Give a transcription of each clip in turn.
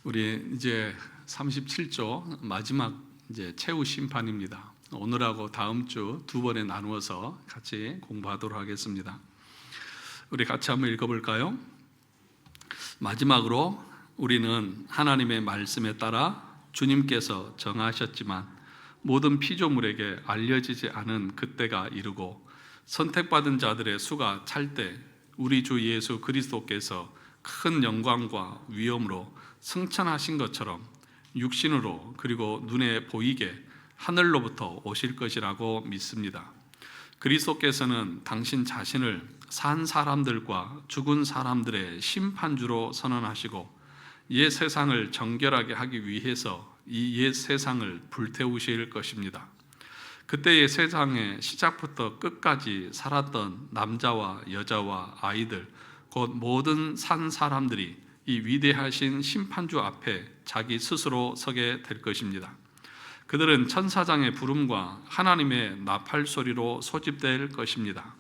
우리 이제 37조 마지막 이제 최후 심판입니다. 오늘하고 다음 주 두 번에 나누어서 같이 공부하도록 하겠습니다. 우리 같이 한번 읽어볼까요? 마지막으로 우리는 하나님의 말씀에 따라 주님께서 정하셨지만 모든 피조물에게 알려지지 않은 그때가 이르고 선택받은 자들의 수가 찰 때 우리 주 예수 그리스도께서 큰 영광과 위엄으로 승천하신 것처럼 육신으로 그리고 눈에 보이게 하늘로부터 오실 것이라고 믿습니다. 그리스도께서는 당신 자신을 산 사람들과 죽은 사람들의 심판주로 선언하시고 옛 세상을 정결하게 하기 위해서 이 옛 세상을 불태우실 것입니다. 그때의 세상의 시작부터 끝까지 살았던 남자와 여자와 아이들 곧 모든 산 사람들이 이 위대하신 심판주 앞에 자기 스스로 서게 될 것입니다. 그들은 천사장의 부름과 하나님의 나팔 소리로 소집될 것입니다.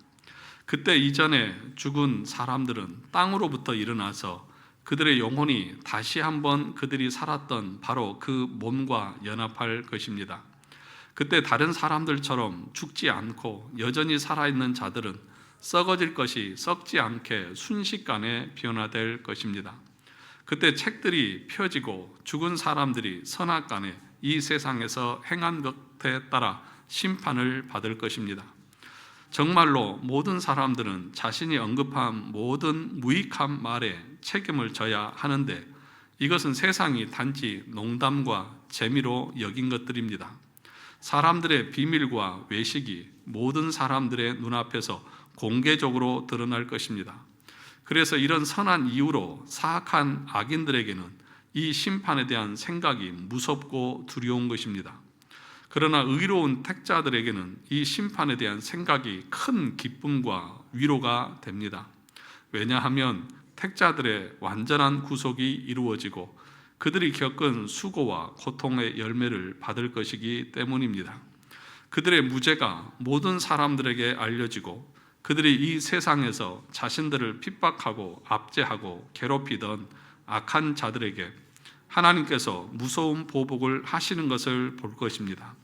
그때 이전에 죽은 사람들은 땅으로부터 일어나서 그들의 영혼이 다시 한번 그들이 살았던 바로 그 몸과 연합할 것입니다. 그때 다른 사람들처럼 죽지 않고 여전히 살아있는 자들은 썩어질 것이 썩지 않게 순식간에 변화될 것입니다. 그때 책들이 펴지고 죽은 사람들이 선악간에 이 세상에서 행한 것에 따라 심판을 받을 것입니다. 정말로 모든 사람들은 자신이 언급한 모든 무익한 말에 책임을 져야 하는데 이것은 세상이 단지 농담과 재미로 여긴 것들입니다. 사람들의 비밀과 외식이 모든 사람들의 눈앞에서 공개적으로 드러날 것입니다. 그래서 이런 선한 이유로 사악한 악인들에게는 이 심판에 대한 생각이 무섭고 두려운 것입니다. 그러나 의로운 택자들에게는 이 심판에 대한 생각이 큰 기쁨과 위로가 됩니다. 왜냐하면 택자들의 완전한 구속이 이루어지고 그들이 겪은 수고와 고통의 열매를 받을 것이기 때문입니다. 그들의 무죄가 모든 사람들에게 알려지고 그들이 이 세상에서 자신들을 핍박하고 압제하고 괴롭히던 악한 자들에게 하나님께서 무서운 보복을 하시는 것을 볼 것입니다.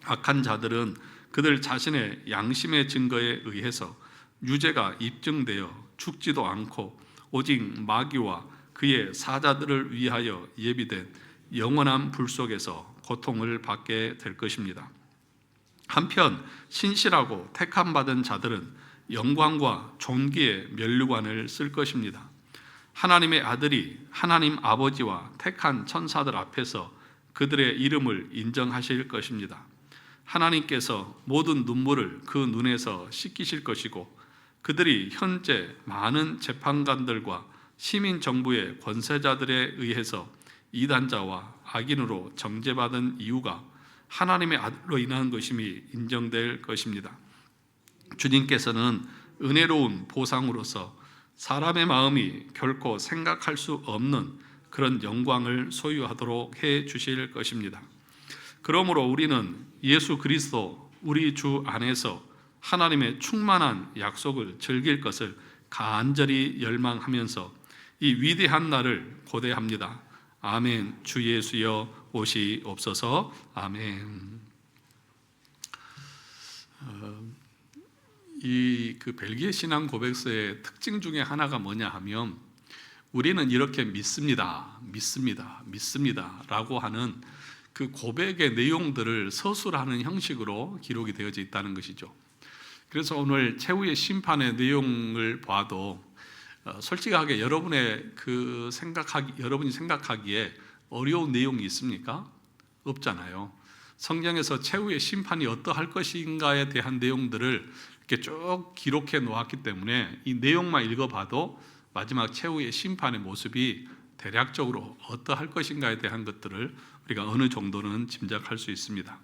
악한 자들은 그들 자신의 양심의 증거에 의해서 유죄가 입증되어 죽지도 않고 오직 마귀와 그의 사자들을 위하여 예비된 영원한 불 속에서 고통을 받게 될 것입니다. 한편 신실하고 택함받은 자들은 영광과 존귀의 면류관을 쓸 것입니다. 하나님의 아들이 하나님 아버지와 택한 천사들 앞에서 그들의 이름을 인정하실 것입니다. 하나님께서 모든 눈물을 그 눈에서 씻기실 것이고 그들이 현재 많은 재판관들과 시민 정부의 권세자들에 의해서 이단자와 악인으로 정죄받은 이유가 하나님의 아들로 인한 것임이 인정될 것입니다. 주님께서는 은혜로운 보상으로서 사람의 마음이 결코 생각할 수 없는 그런 영광을 소유하도록 해 주실 것입니다. 그러므로 우리는 예수 그리스도 우리 주 안에서 하나님의 충만한 약속을 즐길 것을 간절히 열망하면서 이 위대한 날을 고대합니다. 아멘. 주 예수여 오시옵소서. 아멘. 그 벨기에 신앙 고백서의 특징 중에 하나가 뭐냐 하면 우리는 이렇게 믿습니다 라고 하는 그 고백의 내용들을 서술하는 형식으로 기록이 되어져 있다는 것이죠. 그래서 오늘 최후의 심판의 내용을 봐도 솔직하게 여러분이 생각하기에 어려운 내용이 있습니까? 없잖아요. 성경에서 최후의 심판이 어떠할 것인가에 대한 내용들을 이렇게 쭉 기록해 놓았기 때문에 이 내용만 읽어봐도 마지막 최후의 심판의 모습이 대략적으로 어떠할 것인가에 대한 것들을 우리가 어느 정도는 짐작할 수 있습니다.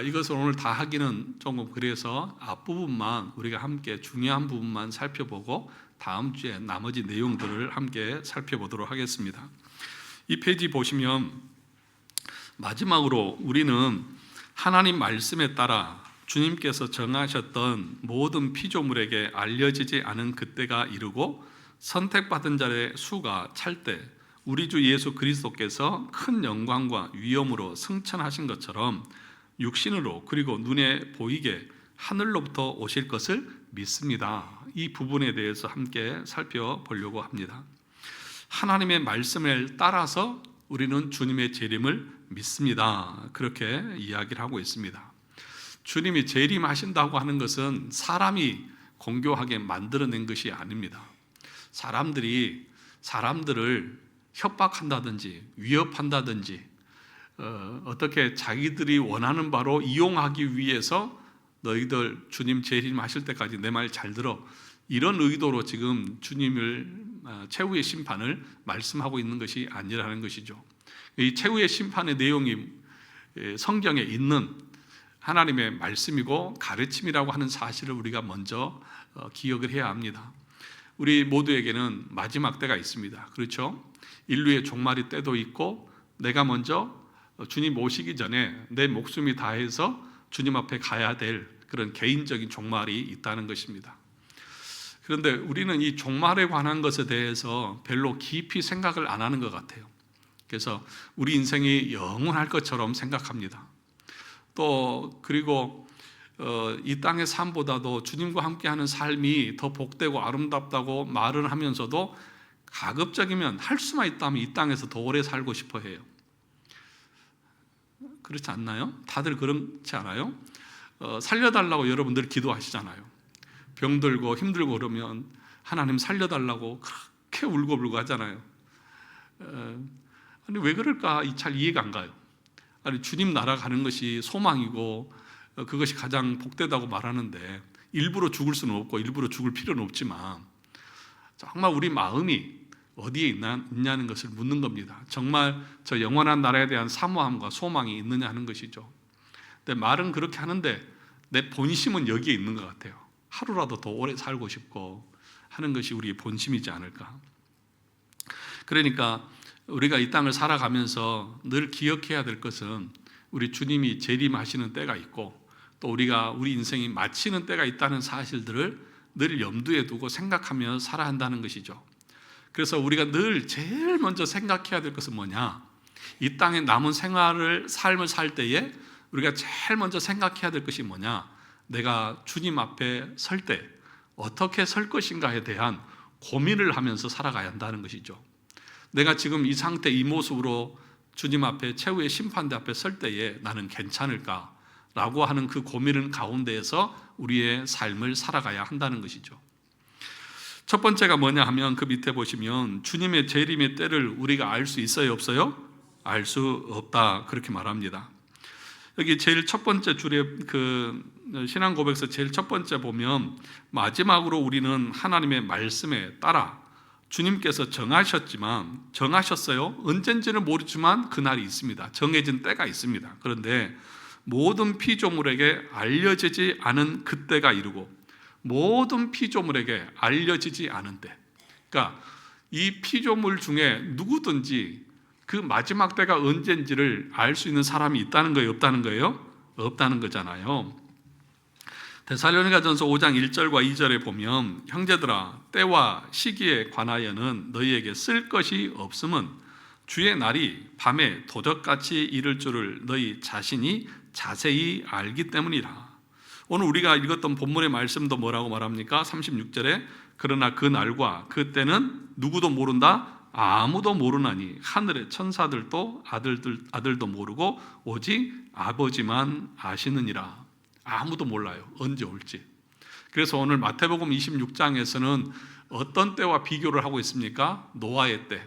이것을 오늘 다 하기는 조금 그래서 앞부분만 우리가 함께 중요한 부분만 살펴보고 다음 주에 나머지 내용들을 함께 살펴보도록 하겠습니다. 이 페이지 보시면 마지막으로 우리는 하나님 말씀에 따라 주님께서 정하셨던 모든 피조물에게 알려지지 않은 그때가 이르고 선택받은 자의 수가 찰 때 우리 주 예수 그리스도께서 큰 영광과 위엄으로 승천하신 것처럼 육신으로 그리고 눈에 보이게 하늘로부터 오실 것을 믿습니다. 이 부분에 대해서 함께 살펴보려고 합니다. 하나님의 말씀을 따라서 우리는 주님의 재림을 믿습니다. 그렇게 이야기를 하고 있습니다. 주님이 재림하신다고 하는 것은 사람이 공교하게 만들어낸 것이 아닙니다. 사람들을 협박한다든지 위협한다든지 어떻게 자기들이 원하는 바로 이용하기 위해서 너희들 주님 재림하실 때까지 내 말 잘 들어, 이런 의도로 지금 주님을 최후의 심판을 말씀하고 있는 것이 아니라는 것이죠. 이 최후의 심판의 내용이 성경에 있는 하나님의 말씀이고 가르침이라고 하는 사실을 우리가 먼저 기억을 해야 합니다. 우리 모두에게는 마지막 때가 있습니다. 그렇죠? 인류의 종말의 때도 있고, 내가 먼저 주님 오시기 전에 내 목숨이 다해서 주님 앞에 가야 될 그런 개인적인 종말이 있다는 것입니다. 그런데 우리는 이 종말에 관한 것에 대해서 별로 깊이 생각을 안 하는 것 같아요. 그래서 우리 인생이 영원할 것처럼 생각합니다. 또 그리고 이 땅의 삶보다도 주님과 함께하는 삶이 더 복되고 아름답다고 말을 하면서도 가급적이면 할 수만 있다면 이 땅에서 더 오래 살고 싶어 해요. 그렇지 않나요? 다들 그렇지 않아요? 살려달라고 여러분들 기도하시잖아요. 병들고 힘들고 그러면 하나님 살려달라고 그렇게 울고불고 하잖아요. 아니 왜 그럴까 잘 이해가 안 가요. 아니 주님 나라 가는 것이 소망이고 그것이 가장 복되다고 말하는데 일부러 죽을 수는 없고 일부러 죽을 필요는 없지만 정말 우리 마음이 어디에 있냐는 것을 묻는 겁니다. 정말 저 영원한 나라에 대한 사모함과 소망이 있느냐 하는 것이죠. 근데 말은 그렇게 하는데 내 본심은 여기에 있는 것 같아요. 하루라도 더 오래 살고 싶고 하는 것이 우리의 본심이지 않을까. 그러니까 우리가 이 땅을 살아가면서 늘 기억해야 될 것은 우리 주님이 재림하시는 때가 있고 또 우리가 우리 인생이 마치는 때가 있다는 사실들을 늘 염두에 두고 생각하며 살아야 한다는 것이죠. 그래서 우리가 늘 제일 먼저 생각해야 될 것은 뭐냐? 이 땅에 남은 삶을 살 때에 우리가 제일 먼저 생각해야 될 것이 뭐냐? 내가 주님 앞에 설 때 어떻게 설 것인가에 대한 고민을 하면서 살아가야 한다는 것이죠. 내가 지금 이 상태, 이 모습으로 주님 앞에 최후의 심판대 앞에 설 때에 나는 괜찮을까? 라고 하는 그 고민 가운데에서 우리의 삶을 살아가야 한다는 것이죠. 첫 번째가 뭐냐 하면 그 밑에 보시면 주님의 재림의 때를 우리가 알 수 있어요, 없어요? 알 수 없다, 그렇게 말합니다. 여기 제일 첫 번째 줄에 그 신앙 고백서 제일 첫 번째 보면 마지막으로 우리는 하나님의 말씀에 따라 주님께서 정하셨어요. 언젠지는 모르지만 그날이 있습니다. 정해진 때가 있습니다. 그런데 모든 피조물에게 알려지지 않은 그때가 이르고 모든 피조물에게 알려지지 않은 때, 그러니까 이 피조물 중에 누구든지 그 마지막 때가 언젠지를 알 수 있는 사람이 있다는 거예요, 없다는 거예요? 없다는 거잖아요. 데살로니가전서 5장 1절과 2절에 보면 형제들아 때와 시기에 관하여는 너희에게 쓸 것이 없음은 주의 날이 밤에 도적같이 이를 줄을 너희 자신이 자세히 알기 때문이라. 오늘 우리가 읽었던 본문의 말씀도 뭐라고 말합니까? 36절에 그러나 그 날과 그 때는 누구도 모른다, 아무도 모르나니 하늘의 천사들도 아들도 모르고 오직 아버지만 아시느니라. 아무도 몰라요, 언제 올지. 그래서 오늘 마태복음 26장에서는 어떤 때와 비교를 하고 있습니까? 노아의 때.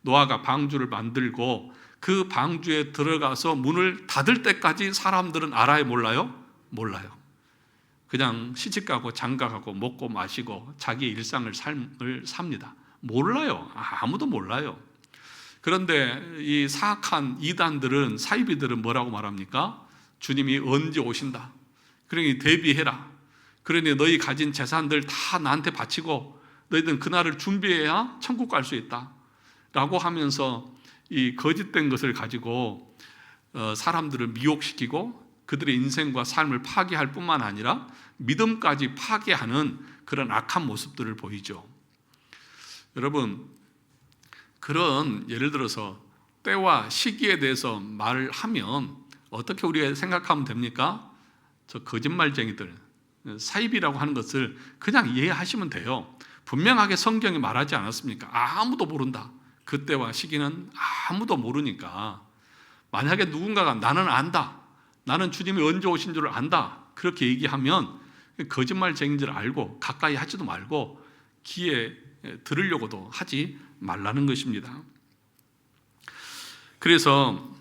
노아가 방주를 만들고 그 방주에 들어가서 문을 닫을 때까지 사람들은 알아요, 몰라요? 몰라요. 그냥 시집가고 장가가고 먹고 마시고 자기의 삶을 삽니다. 몰라요. 아무도 몰라요. 그런데 이 사악한 이단들은, 사이비들은 뭐라고 말합니까? 주님이 언제 오신다. 그러니 대비해라. 그러니 너희 가진 재산들 다 나한테 바치고 너희들은 그날을 준비해야 천국 갈 수 있다 라고 하면서 이 거짓된 것을 가지고 사람들을 미혹시키고 그들의 인생과 삶을 파괴할 뿐만 아니라 믿음까지 파괴하는 그런 악한 모습들을 보이죠. 여러분, 그런 예를 들어서 때와 시기에 대해서 말을 하면 어떻게 우리가 생각하면 됩니까? 저 거짓말쟁이들, 사입이라고 하는 것을 그냥 이해하시면 돼요. 분명하게 성경이 말하지 않았습니까? 아무도 모른다. 그때와 시기는 아무도 모르니까 만약에 누군가가 나는 안다, 나는 주님이 언제 오신 줄 안다, 그렇게 얘기하면 거짓말쟁인 줄 알고 가까이 하지도 말고 귀에 들으려고도 하지 말라는 것입니다. 그래서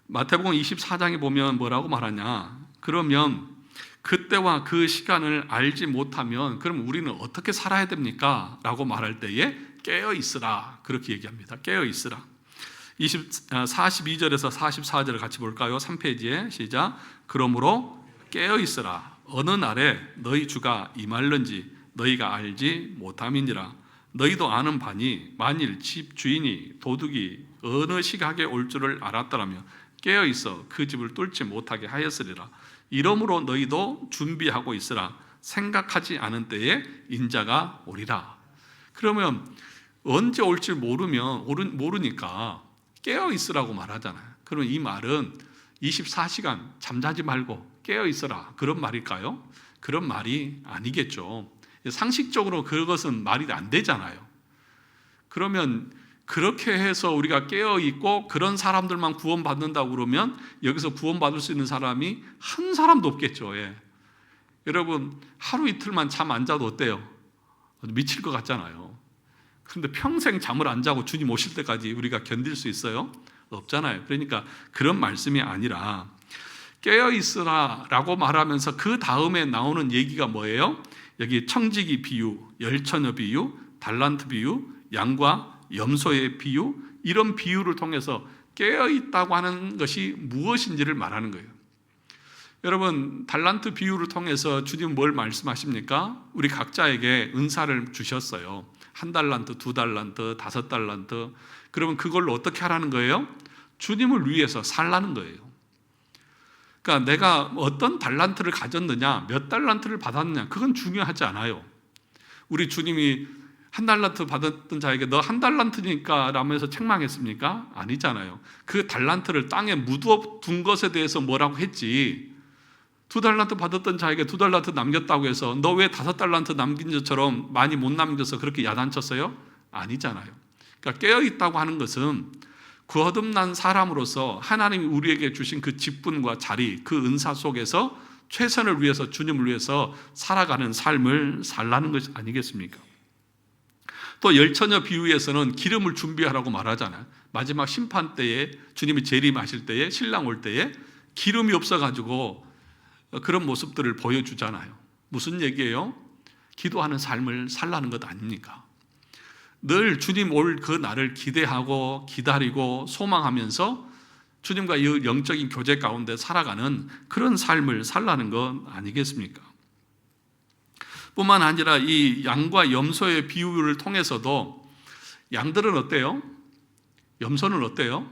마태복음 24장에 보면 뭐라고 말하냐, 그러면 그때와 그 시간을 알지 못하면 그럼 우리는 어떻게 살아야 됩니까? 라고 말할 때에 깨어 있으라, 그렇게 얘기합니다. 깨어 있으라. 42절에서 44절을 같이 볼까요? 3페이지에 시작. 그러므로 깨어 있으라. 어느 날에 너희 주가 임할는지 너희가 알지 못함이니라. 너희도 아는 바니 만일 집 주인이 도둑이 어느 시각에 올 줄을 알았더라면 깨어 있어 그 집을 뚫지 못하게 하였으리라. 이러므로 너희도 준비하고 있으라. 생각하지 않은 때에 인자가 오리라. 그러면 언제 올지 모르니까 깨어 있으라고 말하잖아요. 그러면 이 말은 24시간 잠자지 말고 깨어 있어라, 그런 말일까요? 그런 말이 아니겠죠. 상식적으로 그것은 말이 안 되잖아요. 그러면 그렇게 해서 우리가 깨어 있고 그런 사람들만 구원받는다고 그러면 여기서 구원받을 수 있는 사람이 한 사람도 없겠죠. 예. 여러분, 하루 이틀만 잠 안 자도 어때요? 미칠 것 같잖아요. 그런데 평생 잠을 안 자고 주님 오실 때까지 우리가 견딜 수 있어요? 없잖아요. 그러니까 그런 말씀이 아니라 깨어 있으라 라고 말하면서 그 다음에 나오는 얘기가 뭐예요? 여기 청지기 비유, 열처녀 비유, 달란트 비유, 양과 염소의 비유, 이런 비유를 통해서 깨어 있다고 하는 것이 무엇인지를 말하는 거예요. 여러분, 달란트 비유를 통해서 주님 뭘 말씀하십니까? 우리 각자에게 은사를 주셨어요. 1달란트, 2달란트, 5달란트. 그러면 그걸로 어떻게 하라는 거예요? 주님을 위해서 살라는 거예요. 그러니까 내가 어떤 달란트를 가졌느냐, 몇 달란트를 받았느냐, 그건 중요하지 않아요. 우리 주님이 1달란트 받았던 자에게 너 1달란트니까 라면서 책망했습니까? 아니잖아요. 그 달란트를 땅에 묻어둔 것에 대해서 뭐라고 했지, 2달란트 받았던 자에게 2달란트 남겼다고 해서 너 왜 5달란트 남긴 것처럼 많이 못 남겨서 그렇게 야단쳤어요? 아니잖아요. 그러니까 깨어있다고 하는 것은 거듭난 사람으로서 하나님이 우리에게 주신 그 직분과 자리, 그 은사 속에서 최선을 위해서, 주님을 위해서 살아가는 삶을 살라는 것이 아니겠습니까? 또 열처녀 비유에서는 기름을 준비하라고 말하잖아요. 마지막 심판 때에, 주님이 재림하실 때에, 신랑 올 때에 기름이 없어가지고 그런 모습들을 보여주잖아요. 무슨 얘기예요? 기도하는 삶을 살라는 것 아닙니까? 늘 주님 올 그 날을 기대하고 기다리고 소망하면서 주님과 영적인 교제 가운데 살아가는 그런 삶을 살라는 것 아니겠습니까? 뿐만 아니라 이 양과 염소의 비유를 통해서도 양들은 어때요? 염소는 어때요?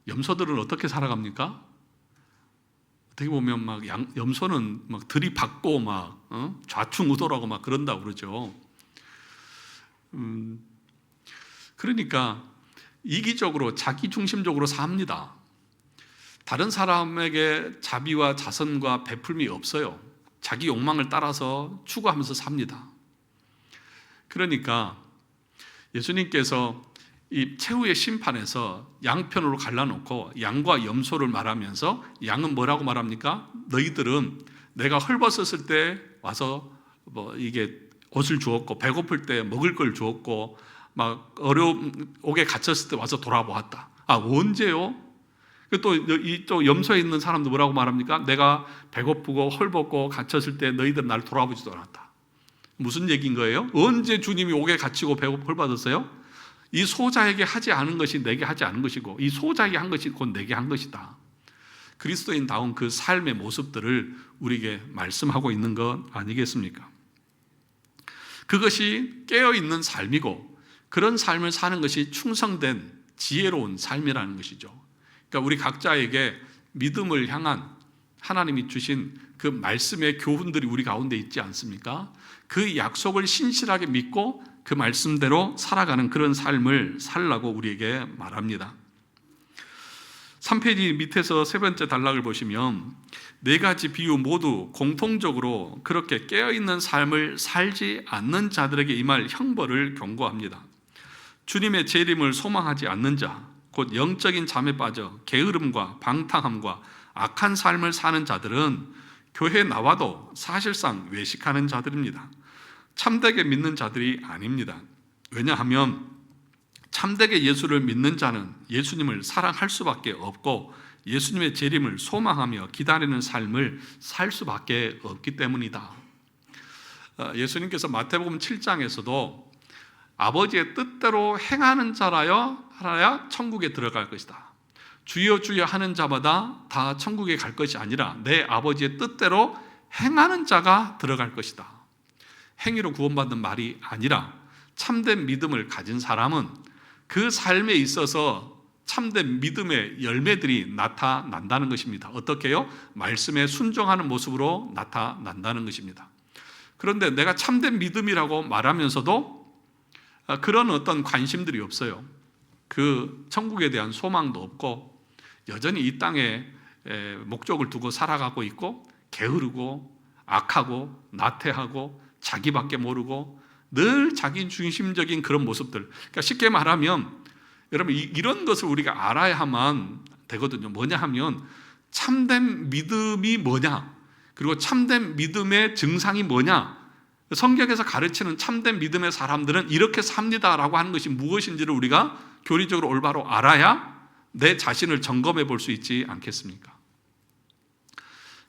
염소들은 어떻게 살아갑니까? 어떻게 보면 막 염소는 막 들이받고 막 좌충우돌하고 막 그런다고 그러죠. 그러니까 이기적으로 자기중심적으로 삽니다. 다른 사람에게 자비와 자선과 베풀미 없어요. 자기 욕망을 따라서 추구하면서 삽니다. 그러니까 예수님께서 이 최후의 심판에서 양편으로 갈라놓고 양과 염소를 말하면서 양은 뭐라고 말합니까? 너희들은 내가 헐벗었을 때 와서 뭐 이게 옷을 주었고 배고플 때 먹을 걸 주었고 막 어려운 옥에 갇혔을 때 와서 돌아보았다. 아, 언제요? 또 염소에 있는 사람도 뭐라고 말합니까? 내가 배고프고 헐벗고 갇혔을 때 너희들 나를 돌아보지도 않았다. 무슨 얘기인 거예요? 언제 주님이 옥에 갇히고 배고프 헐벗었어요? 이 소자에게 하지 않은 것이 내게 하지 않은 것이고 이 소자에게 한 것이 곧 내게 한 것이다. 그리스도인다운 그 삶의 모습들을 우리에게 말씀하고 있는 것 아니겠습니까? 그것이 깨어있는 삶이고 그런 삶을 사는 것이 충성된 지혜로운 삶이라는 것이죠. 그러니까 우리 각자에게 믿음을 향한 하나님이 주신 그 말씀의 교훈들이 우리 가운데 있지 않습니까? 그 약속을 신실하게 믿고 그 말씀대로 살아가는 그런 삶을 살라고 우리에게 말합니다. 3페이지 밑에서 세 번째 단락을 보시면 네 가지 비유 모두 공통적으로 그렇게 깨어있는 삶을 살지 않는 자들에게 임할 형벌을 경고합니다. 주님의 재림을 소망하지 않는 자, 곧 영적인 잠에 빠져 게으름과 방탕함과 악한 삶을 사는 자들은 교회에 나와도 사실상 외식하는 자들입니다. 참되게 믿는 자들이 아닙니다. 왜냐하면 참되게 예수를 믿는 자는 예수님을 사랑할 수밖에 없고 예수님의 재림을 소망하며 기다리는 삶을 살 수밖에 없기 때문이다. 예수님께서 마태복음 7장에서도 아버지의 뜻대로 행하는 자라야 천국에 들어갈 것이다. 주여 주여 하는 자마다 다 천국에 갈 것이 아니라 내 아버지의 뜻대로 행하는 자가 들어갈 것이다. 행위로 구원받는 말이 아니라 참된 믿음을 가진 사람은 그 삶에 있어서 참된 믿음의 열매들이 나타난다는 것입니다. 어떻게요? 말씀에 순종하는 모습으로 나타난다는 것입니다. 그런데 내가 참된 믿음이라고 말하면서도 그런 어떤 관심들이 없어요. 그 천국에 대한 소망도 없고 여전히 이 땅에 목적을 두고 살아가고 있고 게으르고 악하고 나태하고 자기밖에 모르고 늘 자기 중심적인 그런 모습들. 그러니까 쉽게 말하면 여러분 이런 것을 우리가 알아야만 되거든요. 뭐냐 하면 참된 믿음이 뭐냐, 그리고 참된 믿음의 증상이 뭐냐, 성경에서 가르치는 참된 믿음의 사람들은 이렇게 삽니다라고 하는 것이 무엇인지를 우리가 교리적으로 올바로 알아야 내 자신을 점검해 볼 수 있지 않겠습니까?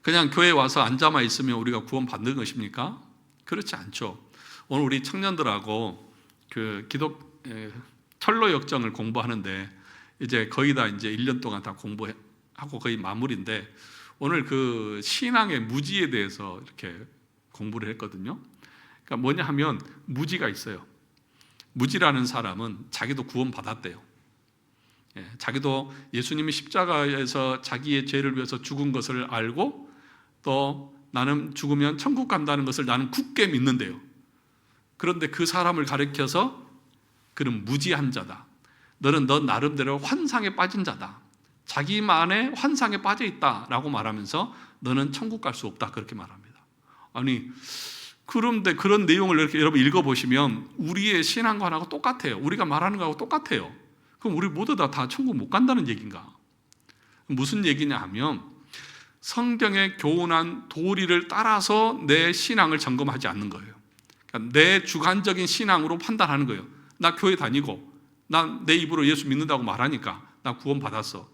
그냥 교회에 와서 앉아만 있으면 우리가 구원 받는 것입니까? 그렇지 않죠. 오늘 우리 청년들하고 그 철로 역정을 공부하는데 이제 거의 다 이제 1년 동안 다 공부하고 거의 마무리인데 오늘 그 신앙의 무지에 대해서 이렇게 공부를 했거든요. 그러니까 뭐냐 하면 무지가 있어요. 무지라는 사람은 자기도 구원 받았대요. 자기도 예수님이 십자가에서 자기의 죄를 위해서 죽은 것을 알고 또 나는 죽으면 천국 간다는 것을 나는 굳게 믿는데요. 그런데 그 사람을 가리켜서 그는 무지한 자다. 너는 너 나름대로 환상에 빠진 자다. 자기만의 환상에 빠져 있다라고 말하면서 너는 천국 갈 수 없다. 그렇게 말합니다. 아니 그런데 그런 내용을 이렇게 여러분 읽어보시면 우리의 신앙관하고 똑같아요. 우리가 말하는 거하고 똑같아요. 그럼 우리 모두 다 천국 못 간다는 얘기인가? 무슨 얘기냐 하면 성경의 교훈한 도리를 따라서 내 신앙을 점검하지 않는 거예요. 그러니까 내 주관적인 신앙으로 판단하는 거예요. 나 교회 다니고 나 내 입으로 예수 믿는다고 말하니까 나 구원 받았어.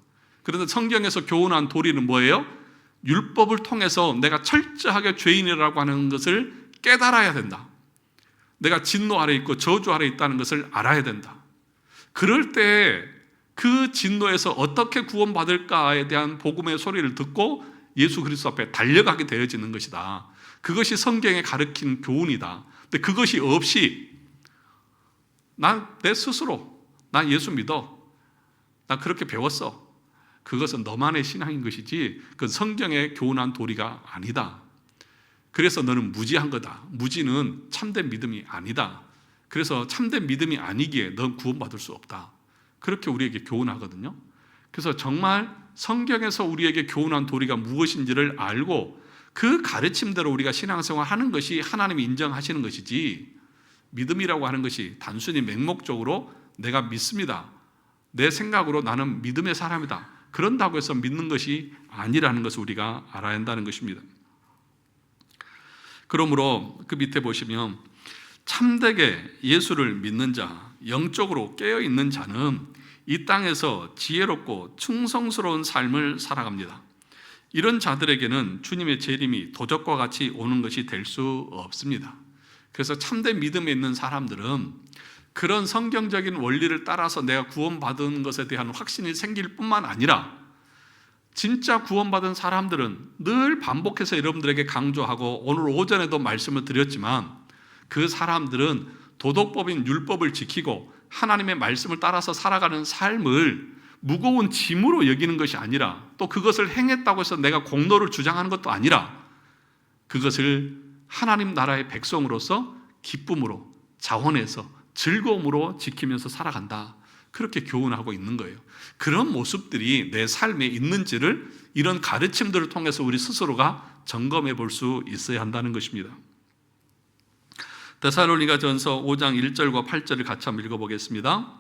그런데 성경에서 교훈한 도리는 뭐예요? 율법을 통해서 내가 철저하게 죄인이라고 하는 것을 깨달아야 된다. 내가 진노 아래 있고 저주 아래 있다는 것을 알아야 된다. 그럴 때 그 진노에서 어떻게 구원받을까에 대한 복음의 소리를 듣고 예수 그리스도 앞에 달려가게 되어지는 것이다. 그것이 성경에 가르친 교훈이다. 근데 그것이 없이 내 스스로 나 예수 믿어, 나 그렇게 배웠어, 그것은 너만의 신앙인 것이지 그건 성경에 교훈한 도리가 아니다. 그래서 너는 무지한 거다. 무지는 참된 믿음이 아니다. 그래서 참된 믿음이 아니기에 넌 구원받을 수 없다. 그렇게 우리에게 교훈하거든요. 그래서 정말 성경에서 우리에게 교훈한 도리가 무엇인지를 알고 그 가르침대로 우리가 신앙생활 하는 것이 하나님이 인정하시는 것이지, 믿음이라고 하는 것이 단순히 맹목적으로 내가 믿습니다, 내 생각으로 나는 믿음의 사람이다, 그런다고 해서 믿는 것이 아니라는 것을 우리가 알아야 한다는 것입니다. 그러므로 그 밑에 보시면 참되게 예수를 믿는 자, 영적으로 깨어있는 자는 이 땅에서 지혜롭고 충성스러운 삶을 살아갑니다. 이런 자들에게는 주님의 재림이 도적과 같이 오는 것이 될 수 없습니다. 그래서 참된 믿음에 있는 사람들은 그런 성경적인 원리를 따라서 내가 구원받은 것에 대한 확신이 생길 뿐만 아니라 진짜 구원받은 사람들은 늘 반복해서 여러분들에게 강조하고 오늘 오전에도 말씀을 드렸지만 그 사람들은 도덕법인 율법을 지키고 하나님의 말씀을 따라서 살아가는 삶을 무거운 짐으로 여기는 것이 아니라 또 그것을 행했다고 해서 내가 공로를 주장하는 것도 아니라 그것을 하나님 나라의 백성으로서 기쁨으로 자원해서 즐거움으로 지키면서 살아간다. 그렇게 교훈하고 있는 거예요. 그런 모습들이 내 삶에 있는지를 이런 가르침들을 통해서 우리 스스로가 점검해 볼 수 있어야 한다는 것입니다. 데살로니가전서 5장 1절과 8절을 같이 한번 읽어보겠습니다.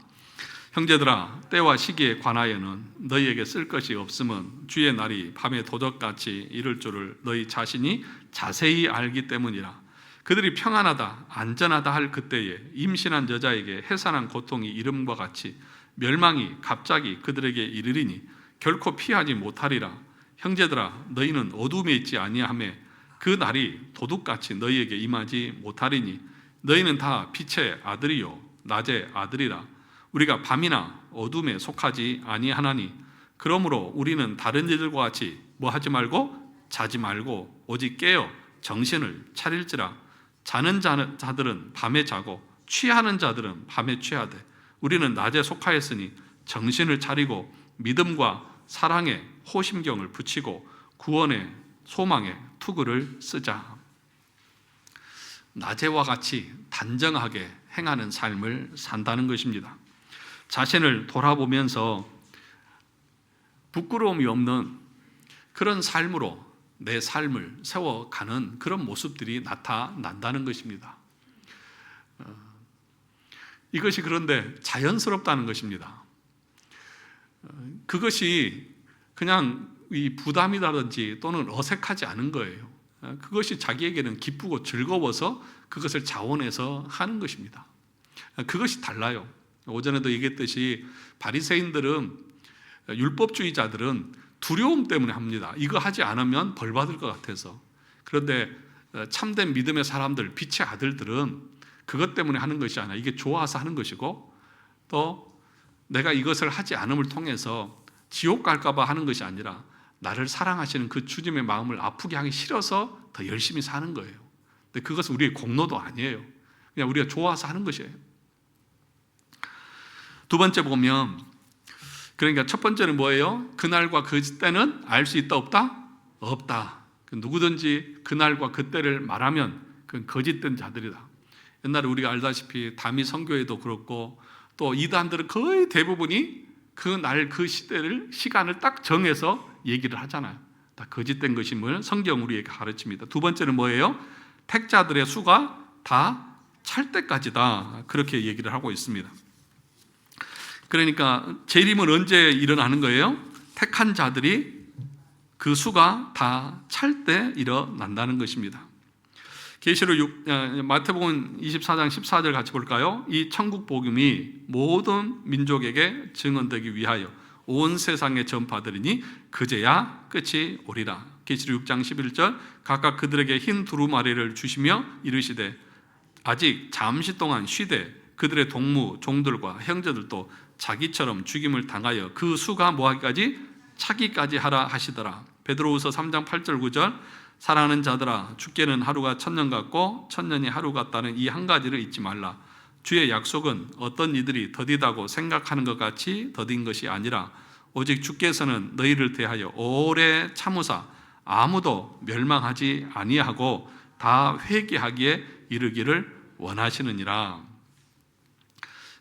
형제들아, 때와 시기에 관하여는 너희에게 쓸 것이 없음은 주의 날이 밤에 도적같이 이를 줄을 너희 자신이 자세히 알기 때문이라. 그들이 평안하다 안전하다 할 그때에 임신한 여자에게 해산한 고통이 이름과 같이 멸망이 갑자기 그들에게 이르리니 결코 피하지 못하리라. 형제들아, 너희는 어둠에 있지 아니하매 그 날이 도둑같이 너희에게 임하지 못하리니 너희는 다 빛의 아들이요 낮의 아들이라. 우리가 밤이나 어둠에 속하지 아니하나니 그러므로 우리는 다른 이들과 같이 뭐 하지 말고 자지 말고 오직 깨어 정신을 차릴지라. 자는 자들은 밤에 자고 취하는 자들은 밤에 취하되 우리는 낮에 속하였으니 정신을 차리고 믿음과 사랑에 호심경을 붙이고 구원의 소망에 투구를 쓰자. 낮에와 같이 단정하게 행하는 삶을 산다는 것입니다. 자신을 돌아보면서 부끄러움이 없는 그런 삶으로 내 삶을 세워가는 그런 모습들이 나타난다는 것입니다. 이것이 그런데 자연스럽다는 것입니다. 그것이 그냥 이 부담이라든지 또는 어색하지 않은 거예요. 그것이 자기에게는 기쁘고 즐거워서 그것을 자원해서 하는 것입니다. 그것이 달라요. 오전에도 얘기했듯이 바리새인들은, 율법주의자들은 두려움 때문에 합니다. 이거 하지 않으면 벌 받을 것 같아서. 그런데 참된 믿음의 사람들, 빛의 아들들은 그것 때문에 하는 것이 아니라 이게 좋아서 하는 것이고, 또 내가 이것을 하지 않음을 통해서 지옥 갈까 봐 하는 것이 아니라 나를 사랑하시는 그 주님의 마음을 아프게 하기 싫어서 더 열심히 사는 거예요. 근데 그것은 우리의 공로도 아니에요. 그냥 우리가 좋아서 하는 것이에요. 두 번째 보면, 그러니까 첫 번째는 뭐예요? 그날과 그때는 알 수 있다 없다? 없다. 누구든지 그날과 그때를 말하면 그건 거짓된 자들이다. 옛날에 우리가 알다시피 다미 선교회도 그렇고 또 이단들은 거의 대부분이 그날 그 시간을 딱 정해서 얘기를 하잖아요. 다 거짓된 것임을 성경 우리에게 가르칩니다. 두 번째는 뭐예요? 택자들의 수가 다 찰 때까지다. 그렇게 얘기를 하고 있습니다. 그러니까 재림은 언제 일어나는 거예요? 택한 자들이 그 수가 다 찰 때 일어난다는 것입니다. 계시록 마태복음 24장 14절 같이 볼까요? 이 천국 복음이 모든 민족에게 증언되기 위하여 온 세상에 전파되리니 그제야 끝이 오리라. 계시록 6장 11절 각각 그들에게 흰 두루마리를 주시며 이르시되 아직 잠시 동안 쉬되 그들의 동무 종들과 형제들도 자기처럼 죽임을 당하여 그 수가 뭐하기까지 차기까지 하라 하시더라. 베드로후서 3장 8절 9절 사랑하는 자들아 죽게는 하루가 천년 같고 천년이 하루 같다는 이 한 가지를 잊지 말라. 주의 약속은 어떤 이들이 더디다고 생각하는 것 같이 더딘 것이 아니라 오직 주께서는 너희를 대하여 오래 참으사 아무도 멸망하지 아니하고 다 회개하기에 이르기를 원하시느니라.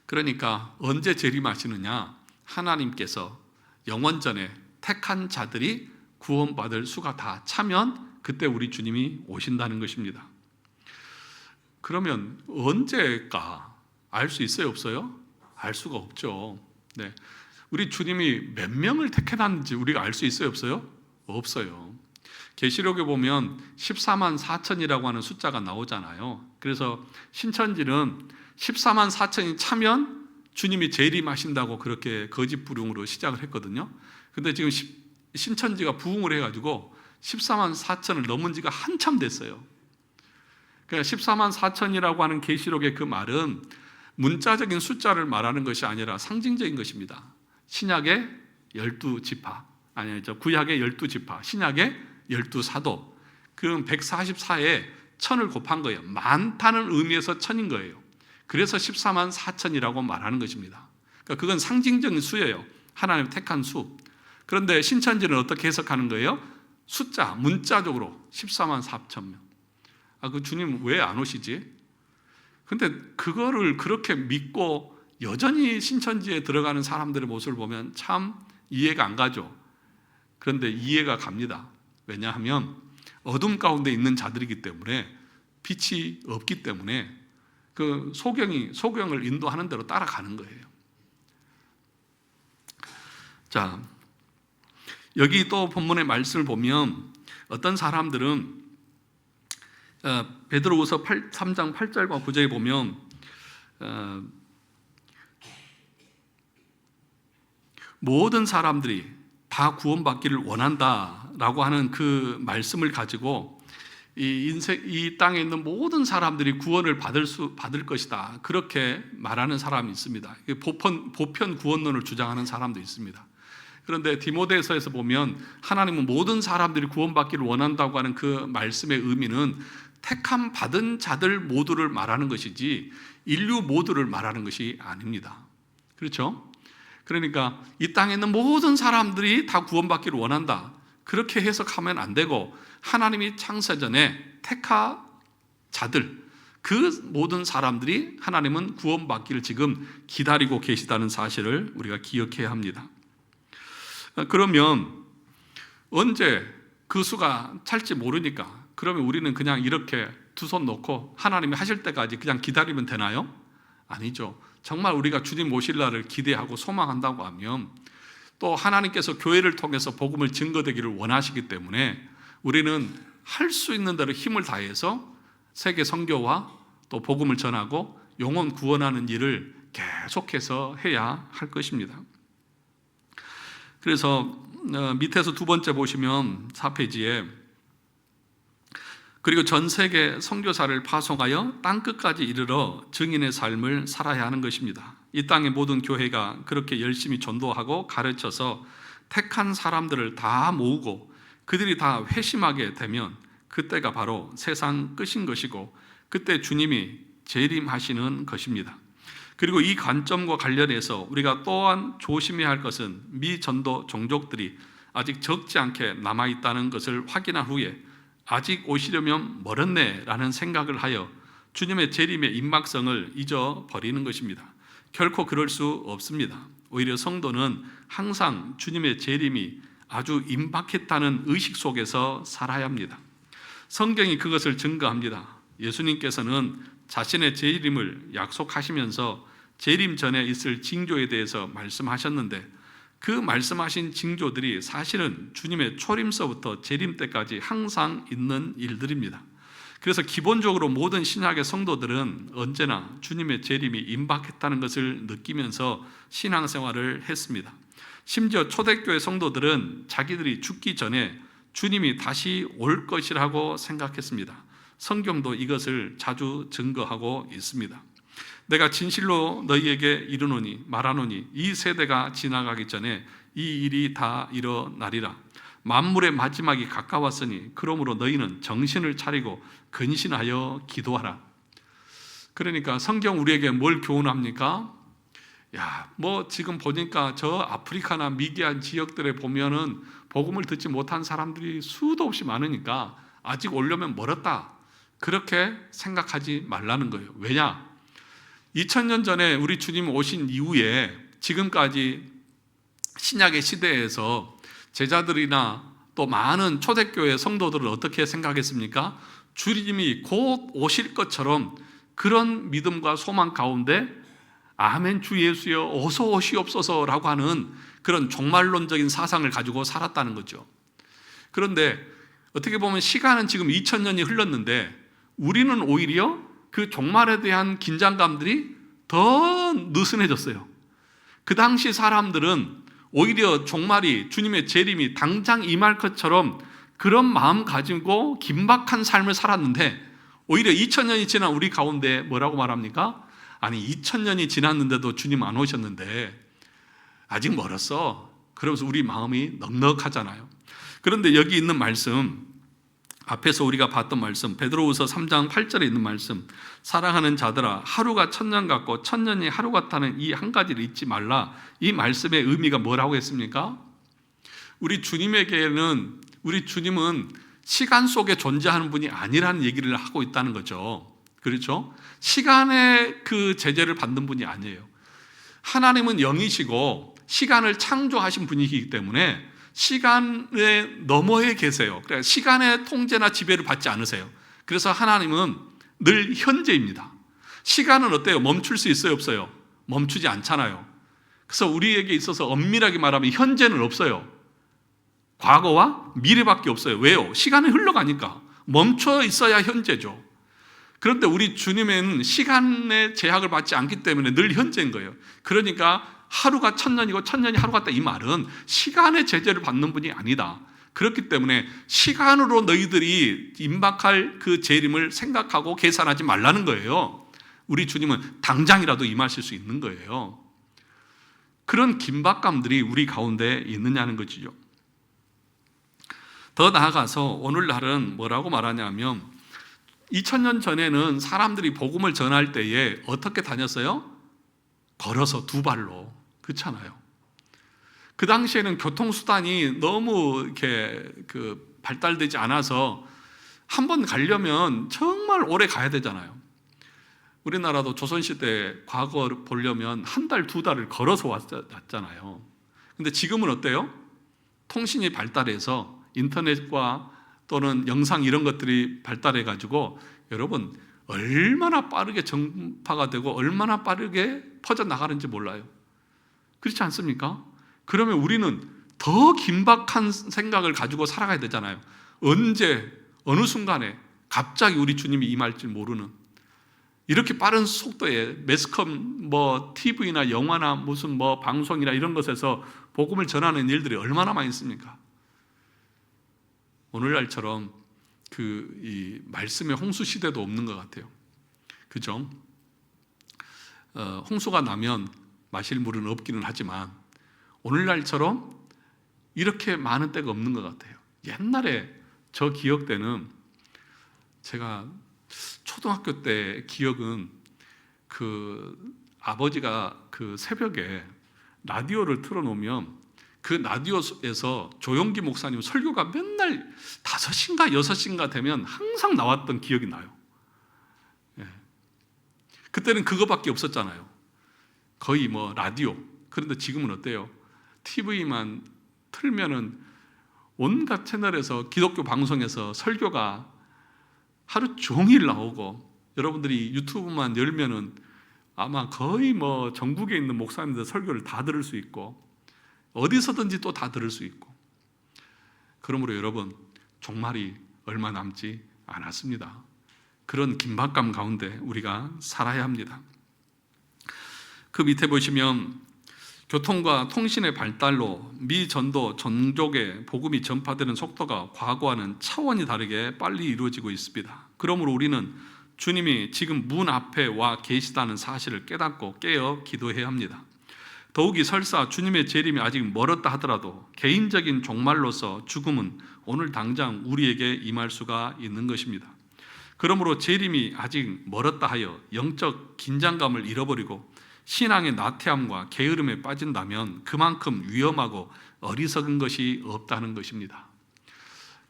그러니까 언제 재림하시느냐? 하나님께서 영원전에 택한 자들이 구원받을 수가 다 차면 그때 우리 주님이 오신다는 것입니다. 그러면 언제일까? 알 수 있어요, 없어요? 알 수가 없죠. 네. 우리 주님이 몇 명을 택해놨는지 우리가 알 수 있어요, 없어요? 없어요. 계시록에 보면 14만 4천이라고 하는 숫자가 나오잖아요. 그래서 신천지는 14만 4천이 차면 주님이 재림하신다고 그렇게 거짓 부흥으로 시작을 했거든요. 근데 지금 신천지가 부흥을 해가지고 14만 4천을 넘은 지가 한참 됐어요. 그러니까 14만 4천이라고 하는 계시록의 그 말은 문자적인 숫자를 말하는 것이 아니라 상징적인 것입니다. 신약의 12지파, 구약의 12지파, 신약의 12사도, 그럼 144에 천을 곱한 거예요. 많다는 의미에서 천인 거예요. 그래서 14만 4천이라고 말하는 것입니다. 그러니까 그건 상징적인 수예요. 하나님 택한 수. 그런데 신천지는 어떻게 해석하는 거예요? 숫자, 문자적으로 14만 4천 명. 그 주님 왜 안 오시지? 근데 그거를 그렇게 믿고 여전히 신천지에 들어가는 사람들의 모습을 보면 참 이해가 안 가죠. 그런데 이해가 갑니다. 왜냐하면 어둠 가운데 있는 자들이기 때문에, 빛이 없기 때문에 그 소경을 인도하는 대로 따라가는 거예요. 자, 여기 또 본문의 말씀을 보면 어떤 사람들은 베드로후서 3장 8절과 9절에 보면 모든 사람들이 다 구원받기를 원한다라고 하는 그 말씀을 가지고 이 땅에 있는 모든 사람들이 구원을 받을 것이다, 그렇게 말하는 사람이 있습니다. 보편 구원론을 주장하는 사람도 있습니다. 그런데 디모데서에서 보면 하나님은 모든 사람들이 구원받기를 원한다고 하는 그 말씀의 의미는 택함 받은 자들 모두를 말하는 것이지 인류 모두를 말하는 것이 아닙니다. 그렇죠? 그러니까 이 땅에 있는 모든 사람들이 다 구원받기를 원한다, 그렇게 해석하면 안 되고, 하나님이 창세전에 택하 자들, 그 모든 사람들이 하나님은 구원받기를 지금 기다리고 계시다는 사실을 우리가 기억해야 합니다. 그러면 언제 그 수가 찰지 모르니까 그러면 우리는 그냥 이렇게 두 손 놓고 하나님이 하실 때까지 그냥 기다리면 되나요? 아니죠. 정말 우리가 주님 오실 날을 기대하고 소망한다고 하면, 또 하나님께서 교회를 통해서 복음을 증거되기를 원하시기 때문에 우리는 할 수 있는 대로 힘을 다해서 세계 선교와 또 복음을 전하고 영혼 구원하는 일을 계속해서 해야 할 것입니다. 그래서 밑에서 두 번째 보시면 4페이지에 그리고 전 세계 선교사를 파송하여 땅끝까지 이르러 증인의 삶을 살아야 하는 것입니다. 이 땅의 모든 교회가 그렇게 열심히 전도하고 가르쳐서 택한 사람들을 다 모으고 그들이 다 회심하게 되면 그때가 바로 세상 끝인 것이고, 그때 주님이 재림하시는 것입니다. 그리고 이 관점과 관련해서 우리가 또한 조심해야 할 것은 미전도 종족들이 아직 적지 않게 남아있다는 것을 확인한 후에 아직 오시려면 멀었네 라는 생각을 하여 주님의 재림의 임박성을 잊어버리는 것입니다. 결코 그럴 수 없습니다. 오히려 성도는 항상 주님의 재림이 아주 임박했다는 의식 속에서 살아야 합니다. 성경이 그것을 증거합니다. 예수님께서는 자신의 재림을 약속하시면서 재림 전에 있을 징조에 대해서 말씀하셨는데, 그 말씀하신 징조들이 사실은 주님의 초림서부터 재림 때까지 항상 있는 일들입니다. 그래서 기본적으로 모든 신약의 성도들은 언제나 주님의 재림이 임박했다는 것을 느끼면서 신앙생활을 했습니다. 심지어 초대교회 성도들은 자기들이 죽기 전에 주님이 다시 올 것이라고 생각했습니다. 성경도 이것을 자주 증거하고 있습니다. 내가 진실로 너희에게 이르노니 말하노니 이 세대가 지나가기 전에 이 일이 다 일어나리라. 만물의 마지막이 가까웠으니 그러므로 너희는 정신을 차리고 근신하여 기도하라. 그러니까 성경 우리에게 뭘 교훈합니까? 지금 보니까 저 아프리카나 미개한 지역들에 보면은 복음을 듣지 못한 사람들이 수도 없이 많으니까 아직 오려면 멀었다, 그렇게 생각하지 말라는 거예요. 왜냐? 2000년 전에 우리 주님 오신 이후에 지금까지 신약의 시대에서 제자들이나 또 많은 초대교회 성도들은 어떻게 생각했습니까? 주님이 곧 오실 것처럼 그런 믿음과 소망 가운데 아멘 주 예수여 어서 오시옵소서라고 하는 그런 종말론적인 사상을 가지고 살았다는 거죠. 그런데 어떻게 보면 시간은 지금 2000년이 흘렀는데 우리는 오히려 그 종말에 대한 긴장감들이 더 느슨해졌어요. 그 당시 사람들은 오히려 종말이, 주님의 재림이 당장 임할 것처럼 그런 마음 가지고 긴박한 삶을 살았는데, 오히려 2000년이 지난 우리 가운데 뭐라고 말합니까? 아니 2000년이 지났는데도 주님 안 오셨는데 아직 멀었어. 그러면서 우리 마음이 넉넉하잖아요. 그런데 여기 있는 말씀, 앞에서 우리가 봤던 말씀, 베드로후서 3장 8절에 있는 말씀, 사랑하는 자들아 하루가 천년 같고 천년이 하루 같다는 이 한 가지를 잊지 말라. 이 말씀의 의미가 뭐라고 했습니까? 우리 주님은 시간 속에 존재하는 분이 아니라는 얘기를 하고 있다는 거죠. 그렇죠? 시간의 그 제재를 받는 분이 아니에요. 하나님은 영이시고 시간을 창조하신 분이기 때문에 시간의 너머에 계세요. 그러니까 시간의 통제나 지배를 받지 않으세요. 그래서 하나님은 늘 현재입니다. 시간은 어때요? 멈출 수 있어요? 없어요? 멈추지 않잖아요. 그래서 우리에게 있어서 엄밀하게 말하면 현재는 없어요. 과거와 미래밖에 없어요. 왜요? 시간이 흘러가니까. 멈춰 있어야 현재죠. 그런데 우리 주님은 시간의 제약을 받지 않기 때문에 늘 현재인 거예요. 그러니까 하루가 천년이고 천년이 하루 같다, 이 말은 시간의 제재를 받는 분이 아니다. 그렇기 때문에 시간으로 너희들이 임박할 그 재림을 생각하고 계산하지 말라는 거예요. 우리 주님은 당장이라도 임하실 수 있는 거예요. 그런 긴박감들이 우리 가운데 있느냐는 거지요. 더 나아가서 오늘날은 뭐라고 말하냐면 2000년 전에는 사람들이 복음을 전할 때에 어떻게 다녔어요? 걸어서 두 발로. 그렇잖아요. 그 당시에는 교통수단이 너무 이렇게 발달되지 않아서 한 번 가려면 정말 오래 가야 되잖아요. 우리나라도 조선시대 과거 보려면 한 달, 두 달을 걸어서 왔잖아요. 근데 지금은 어때요? 통신이 발달해서 인터넷과 또는 영상 이런 것들이 발달해가지고 여러분 얼마나 빠르게 전파가 되고 얼마나 빠르게 퍼져나가는지 몰라요. 그렇지 않습니까? 그러면 우리는 더 긴박한 생각을 가지고 살아가야 되잖아요. 언제 어느 순간에 갑자기 우리 주님이 임할지 모르는 이렇게 빠른 속도에 매스컴 TV나 영화나 무슨 방송이나 이런 것에서 복음을 전하는 일들이 얼마나 많이 있습니까? 오늘날처럼 이 말씀의 홍수 시대도 없는 것 같아요. 그죠? 홍수가 나면 마실 물은 없기는 하지만 오늘날처럼 이렇게 많은 때가 없는 것 같아요. 옛날에 저 기억 때는 제가 초등학교 때 기억은 아버지가 새벽에 라디오를 틀어놓으면 그 라디오에서 조용기 목사님 설교가 맨날 5시인가 6시인가 되면 항상 나왔던 기억이 나요. 예. 그때는 그거밖에 없었잖아요. 거의 라디오. 그런데 지금은 어때요? TV만 틀면은 온갖 채널에서 기독교 방송에서 설교가 하루 종일 나오고 여러분들이 유튜브만 열면은 아마 거의 전국에 있는 목사님들 설교를 다 들을 수 있고 어디서든지 또 다 들을 수 있고 그러므로 여러분 종말이 얼마 남지 않았습니다. 그런 긴박감 가운데 우리가 살아야 합니다. 그 밑에 보시면 교통과 통신의 발달로 미 전도 전족에 복음이 전파되는 속도가 과거와는 차원이 다르게 빨리 이루어지고 있습니다. 그러므로 우리는 주님이 지금 문 앞에 와 계시다는 사실을 깨닫고 깨어 기도해야 합니다. 더욱이 설사 주님의 재림이 아직 멀었다 하더라도 개인적인 종말로서 죽음은 오늘 당장 우리에게 임할 수가 있는 것입니다. 그러므로 재림이 아직 멀었다 하여 영적 긴장감을 잃어버리고 신앙의 나태함과 게으름에 빠진다면 그만큼 위험하고 어리석은 것이 없다는 것입니다.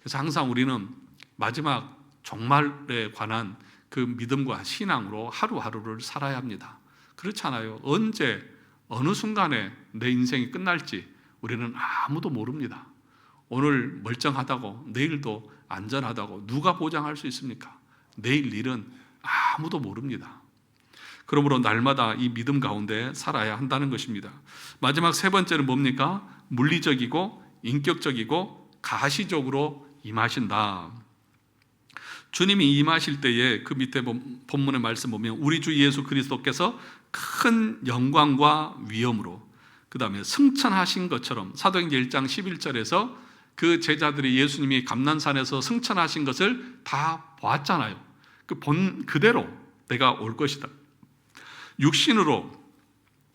그래서 항상 우리는 마지막 종말에 관한 그 믿음과 신앙으로 하루하루를 살아야 합니다. 그렇지 않아요? 언제 어느 순간에 내 인생이 끝날지 우리는 아무도 모릅니다. 오늘 멀쩡하다고 내일도 안전하다고 누가 보장할 수 있습니까? 내일 일은 아무도 모릅니다. 그러므로 날마다 이 믿음 가운데 살아야 한다는 것입니다. 마지막 세 번째는 뭡니까? 물리적이고 인격적이고 가시적으로 임하신다. 주님이 임하실 때에 그 밑에 본문의 말씀 보면 우리 주 예수 그리스도께서 큰 영광과 위엄으로 그 다음에 승천하신 것처럼 사도행전 1장 11절에서 그 제자들이 예수님이 감난산에서 승천하신 것을 다 보았잖아요. 그 본 그대로 내가 올 것이다. 육신으로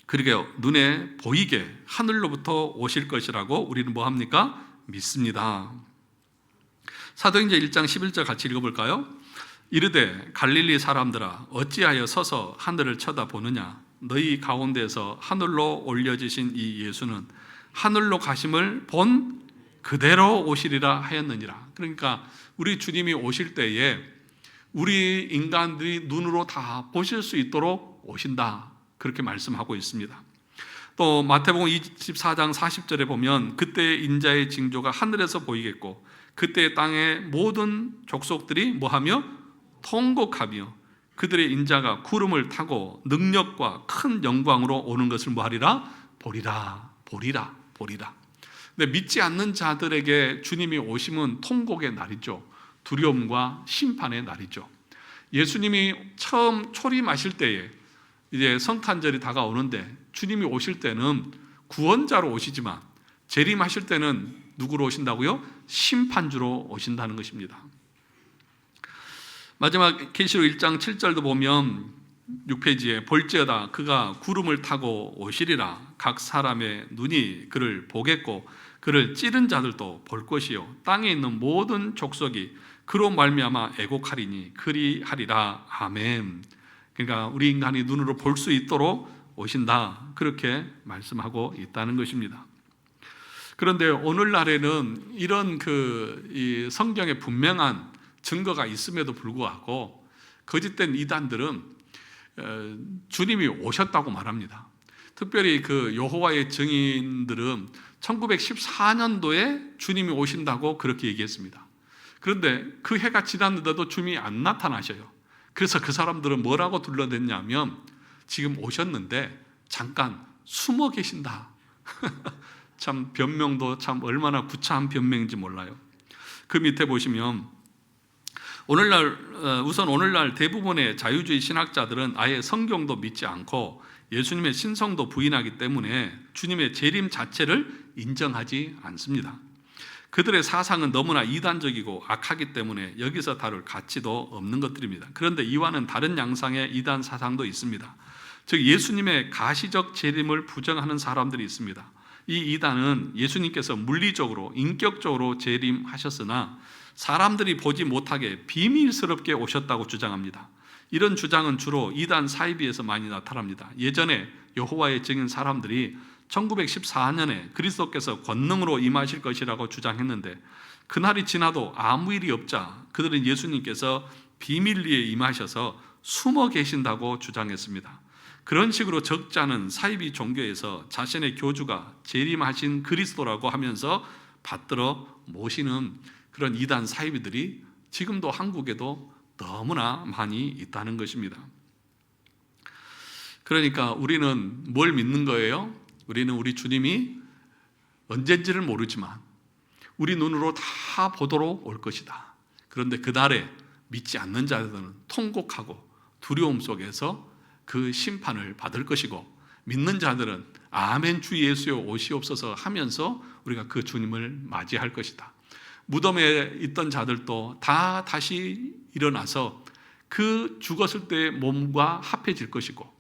그러게요 눈에 보이게 하늘로부터 오실 것이라고 우리는 뭐합니까? 믿습니다. 사도행전 1장 11절 같이 읽어볼까요? 이르되 갈릴리 사람들아 어찌하여 서서 하늘을 쳐다보느냐 너희 가운데서 하늘로 올려지신 이 예수는 하늘로 가심을 본 그대로 오시리라 하였느니라. 그러니까 우리 주님이 오실 때에 우리 인간들이 눈으로 다 보실 수 있도록 오신다. 그렇게 말씀하고 있습니다. 또 마태복음 24장 40절에 보면 그때의 인자의 징조가 하늘에서 보이겠고 그때의 땅의 모든 족속들이 뭐하며 통곡하며 그들의 인자가 구름을 타고 능력과 큰 영광으로 오는 것을 뭐하리라? 보리라. 근데 믿지 않는 자들에게 주님이 오심은 통곡의 날이죠. 두려움과 심판의 날이죠. 예수님이 처음 초림하실 때에 이제 성탄절이 다가오는데 주님이 오실 때는 구원자로 오시지만 재림하실 때는 누구로 오신다고요? 심판주로 오신다는 것입니다. 마지막 계시록 1장 7절도 보면 6페이지에 볼지어다 그가 구름을 타고 오시리라. 각 사람의 눈이 그를 보겠고 그를 찌른 자들도 볼 것이요 땅에 있는 모든 족속이 그로 말미암아 애곡하리니 그리하리라. 아멘. 그러니까 우리 인간이 눈으로 볼 수 있도록 오신다. 그렇게 말씀하고 있다는 것입니다. 그런데 오늘날에는 이런 이 성경에 분명한 증거가 있음에도 불구하고 거짓된 이단들은 주님이 오셨다고 말합니다. 특별히 그 여호와의 증인들은 1914년도에 주님이 오신다고 그렇게 얘기했습니다. 그런데 그 해가 지났는데도 주님이 안 나타나셔요. 그래서 그 사람들은 뭐라고 둘러댔냐면 지금 오셨는데 잠깐 숨어 계신다. 참 변명도 참 얼마나 구차한 변명인지 몰라요. 그 밑에 보시면 우선 오늘날 대부분의 자유주의 신학자들은 아예 성경도 믿지 않고 예수님의 신성도 부인하기 때문에 주님의 재림 자체를 인정하지 않습니다. 그들의 사상은 너무나 이단적이고 악하기 때문에 여기서 다룰 가치도 없는 것들입니다. 그런데 이와는 다른 양상의 이단 사상도 있습니다. 즉 예수님의 가시적 재림을 부정하는 사람들이 있습니다. 이 이단은 예수님께서 물리적으로 인격적으로 재림하셨으나 사람들이 보지 못하게 비밀스럽게 오셨다고 주장합니다. 이런 주장은 주로 이단 사이비에서 많이 나타납니다. 예전에 여호와의 증인 사람들이 1914년에 그리스도께서 권능으로 임하실 것이라고 주장했는데 그날이 지나도 아무 일이 없자 그들은 예수님께서 비밀리에 임하셔서 숨어 계신다고 주장했습니다. 그런 식으로 적지 않은 사이비 종교에서 자신의 교주가 재림하신 그리스도라고 하면서 받들어 모시는 그런 이단 사이비들이 지금도 한국에도 너무나 많이 있다는 것입니다. 그러니까 우리는 뭘 믿는 거예요? 우리는 우리 주님이 언젠지를 모르지만 우리 눈으로 다 보도록 올 것이다. 그런데 그날에 믿지 않는 자들은 통곡하고 두려움 속에서 그 심판을 받을 것이고 믿는 자들은 아멘 주 예수여 오시옵소서 하면서 우리가 그 주님을 맞이할 것이다. 무덤에 있던 자들도 다 다시 일어나서 그 죽었을 때의 몸과 합해질 것이고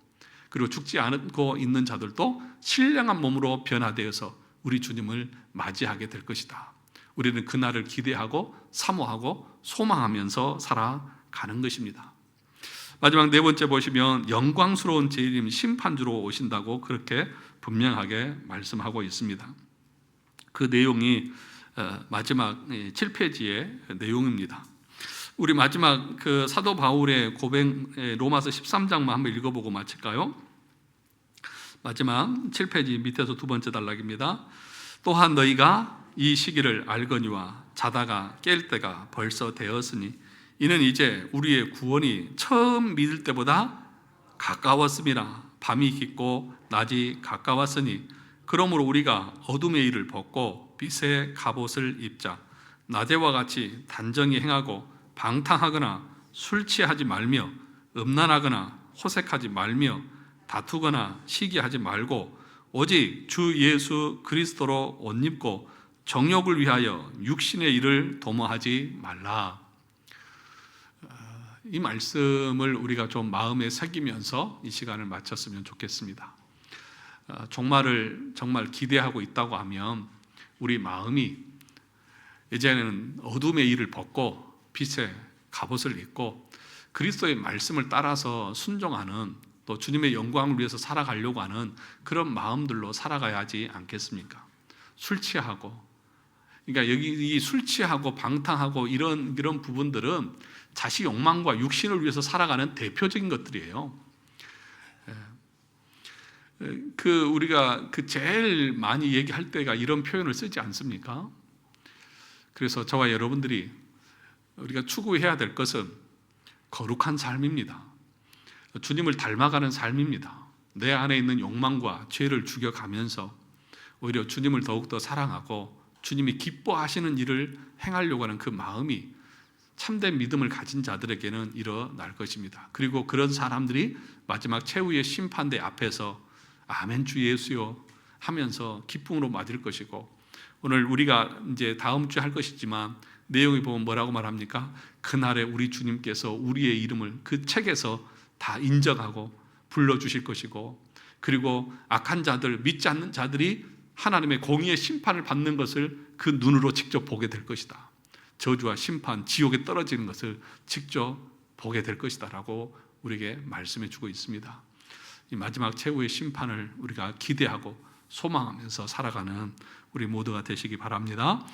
그리고 죽지 않고 있는 자들도 신령한 몸으로 변화되어서 우리 주님을 맞이하게 될 것이다. 우리는 그날을 기대하고 사모하고 소망하면서 살아가는 것입니다. 마지막 네 번째 보시면 영광스러운 재림 심판주로 오신다고 그렇게 분명하게 말씀하고 있습니다. 그 내용이 마지막 7페이지의 내용입니다. 우리 마지막 그 사도 바울의 고백 로마서 13장만 한번 읽어보고 마칠까요? 마지막 7페이지 밑에서 두 번째 단락입니다. 또한 너희가 이 시기를 알거니와 자다가 깰 때가 벌써 되었으니 이는 이제 우리의 구원이 처음 믿을 때보다 가까웠음이라. 밤이 깊고 낮이 가까웠으니 그러므로 우리가 어둠의 일을 벗고 빛의 갑옷을 입자. 낮에와 같이 단정히 행하고 방탕하거나 술 취하지 말며 음란하거나 호색하지 말며 다투거나 시기하지 말고 오직 주 예수 그리스도로 옷 입고 정욕을 위하여 육신의 일을 도모하지 말라. 이 말씀을 우리가 좀 마음에 새기면서 이 시간을 마쳤으면 좋겠습니다. 종말을 정말 기대하고 있다고 하면 우리 마음이 이제는 어둠의 일을 벗고 빛의 갑옷을 입고 그리스도의 말씀을 따라서 순종하는 또 주님의 영광을 위해서 살아가려고 하는 그런 마음들로 살아가야 하지 않겠습니까? 술 취하고 그러니까 여기 이 술 취하고 방탕하고 이런 부분들은 자식 욕망과 육신을 위해서 살아가는 대표적인 것들이에요. 우리가 제일 많이 얘기할 때가 이런 표현을 쓰지 않습니까? 그래서 저와 여러분들이 우리가 추구해야 될 것은 거룩한 삶입니다. 주님을 닮아가는 삶입니다. 내 안에 있는 욕망과 죄를 죽여가면서 오히려 주님을 더욱더 사랑하고 주님이 기뻐하시는 일을 행하려고 하는 그 마음이 참된 믿음을 가진 자들에게는 일어날 것입니다. 그리고 그런 사람들이 마지막 최후의 심판대 앞에서 아멘 주 예수요 하면서 기쁨으로 맞을 것이고, 오늘 우리가 이제 다음 주에 할 것이지만 내용이 보면 뭐라고 말합니까? 그날에 우리 주님께서 우리의 이름을 그 책에서 다 인정하고 불러주실 것이고, 그리고 악한 자들, 믿지 않는 자들이 하나님의 공의의 심판을 받는 것을 그 눈으로 직접 보게 될 것이다. 저주와 심판, 지옥에 떨어지는 것을 직접 보게 될 것이다 라고 우리에게 말씀해 주고 있습니다. 이 마지막 최후의 심판을 우리가 기대하고 소망하면서 살아가는 우리 모두가 되시기 바랍니다.